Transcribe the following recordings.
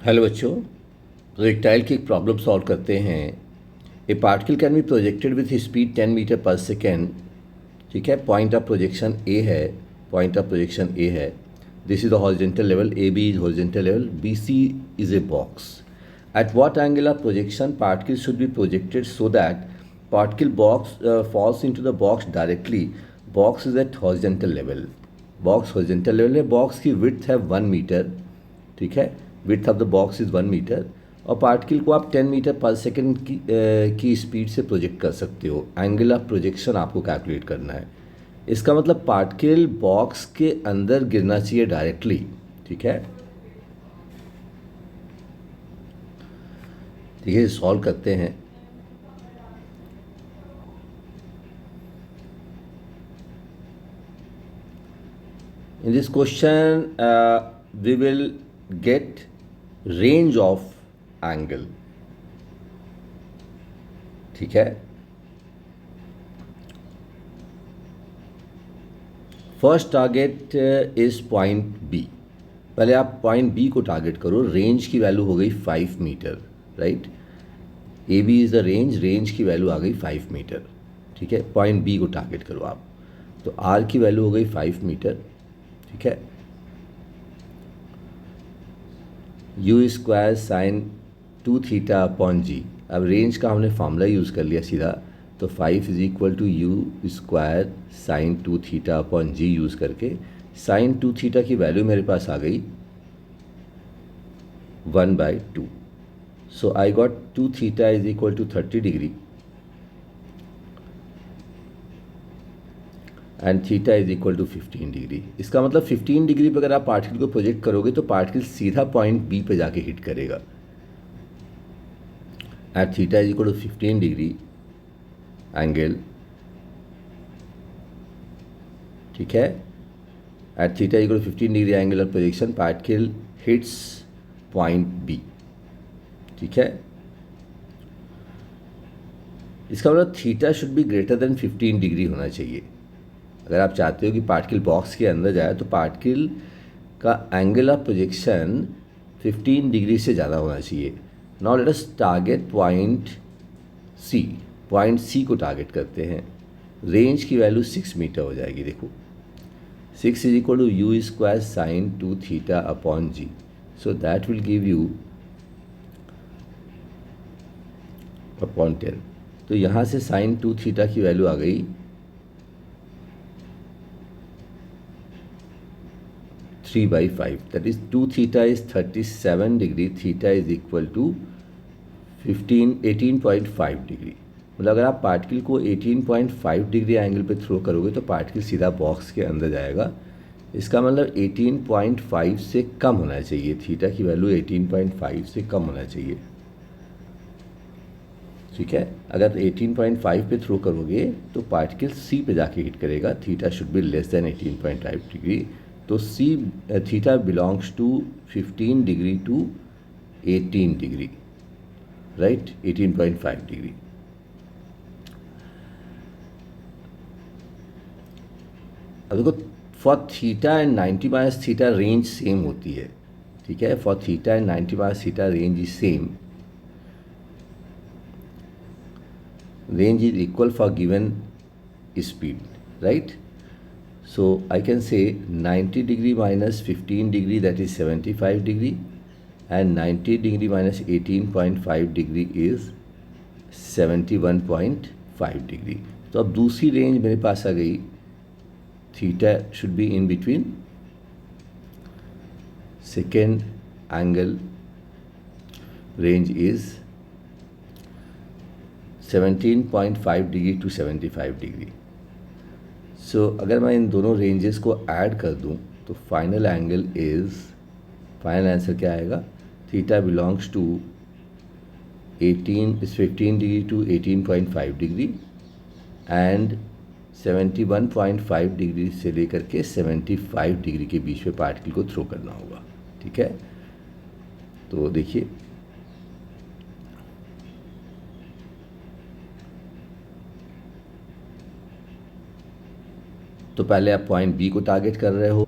Hello बच्चों, projectile की एक प्रॉब्लम सॉल्व करते हैं। A particle can be projected with speed 10 metre per second. ठीक है, पॉइंट ऑफ प्रोजेक्शन ए है, पॉइंट ऑफ प्रोजेक्शन ए है। This is the horizontal level, A B is horizontal level, B C is a box. At what angle of projection particle should be projected so that particle box falls into the box directly. Box is at horizontal level. Box horizontal level है, box की width है 1 metre. ठीक है, width of the box is 1 metre और particle को आप 10 metre per second की speed से प्रोजेक्ट कर सकते हो। एंगल ऑफ प्रोजेक्शन आपको कैलकुलेट करना है। इसका मतलब पार्टिकल बॉक्स के अंदर गिरना चाहिए डायरेक्टली। ठीक है, ठीक है, सॉल्व करते हैं। In this question, we will get range of angle. ठीक है, first target is point B. पहले आप पॉइंट बी को टारगेट करो। रेंज की वैल्यू हो गई 5 metre, right. A B is the range, range की वैल्यू आ गई 5 मीटर। ठीक है, पॉइंट बी को टारगेट करो आप। तो आर की वैल्यू हो गई 5 मीटर। ठीक है, u square sine 2 theta upon g. अब रेंज का हमने फॉर्मूला यूज़ कर लिया सीधा, तो 5 is equal to u square sine 2 theta upon g use करके साइन 2 थीटा की वैल्यू मेरे पास आ गई 1/2। So I got 2 theta is equal to 30 degree and theta is equal to 15 degree. इसका मतलब 15 डिग्री पर अगर आप पार्टिकल को प्रोजेक्ट करोगे तो पार्टिकल सीधा पॉइंट बी पे जाके हिट करेगा। At theta is equal to 15 degree angle. ठीक है, at theta equal to 15 degree angle of projection particle hits point B. ठीक है, इसका मतलब theta should be greater than 15 degree होना चाहिए। अगर आप चाहते हो कि पार्टिकल बॉक्स के अंदर जाए तो पार्टिकल का एंगल ऑफ प्रोजेक्शन 15 डिग्री से ज़्यादा होना चाहिए। Now let us target point C. Point C को टारगेट करते हैं। रेंज की वैल्यू 6 मीटर हो जाएगी। देखो, 6 is equal to u square sine 2 theta upon g. So that will give you upon 10। तो यहाँ से साइन 2 थीटा की वैल्यू आ गई 3/5। That is 2 theta is 37 degree, theta is equal to 18.5 degree. मतलब अगर आप पार्टिकल को 18.5 डिग्री एंगल पे थ्रो करोगे तो पार्टिकल सीधा बॉक्स के अंदर जाएगा। इसका मतलब 18.5 से कम होना चाहिए, थीटा की वैल्यू 18.5 से कम होना चाहिए। ठीक है, अगर 18.5 पे थ्रो करोगे तो पार्टिकल सी पे जाके हिट करेगा। Theta should be less than 18.5 degree. तो सी theta belongs to 15 degree to 18 degree, right, 18.5 degree. अब देखो, for theta and 90 minus theta range same होती है। ठीक है, for theta and 90 minus theta range is same. Range is equal for given speed, right. So I can say 90 degree minus 15 degree, that is 75 degree, and 90 degree minus 18.5 degree is 71.5 degree. तो अब दूसरी range मेरे पास आ गई। Theta should be in between second angle range is 17.5 degree to 75 degree. So अगर मैं इन दोनों रेंजेस को ऐड कर दूं तो final angle is, final answer क्या आएगा? Theta belongs to 15 degree to 18.5 degree and 71.5 degree से लेकर के 75 डिग्री के बीच में पार्टिकल को थ्रो करना होगा। ठीक है, तो देखिए, तो पहले आप पॉइंट बी को टारगेट कर रहे हो,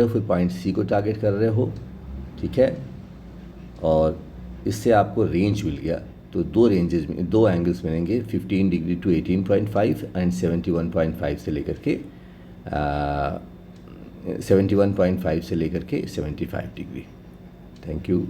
फिर पॉइंट सी को टारगेट कर रहे हो। ठीक है। और इससे आपको रेंज मिल गया, तो दो रेंजेस में दो एंगल्स मिलेंगे 15 डिग्री टू 18.5 एंड 71.5 से लेकर के 71.5 से लेकर के 75 डिग्री। Thank you.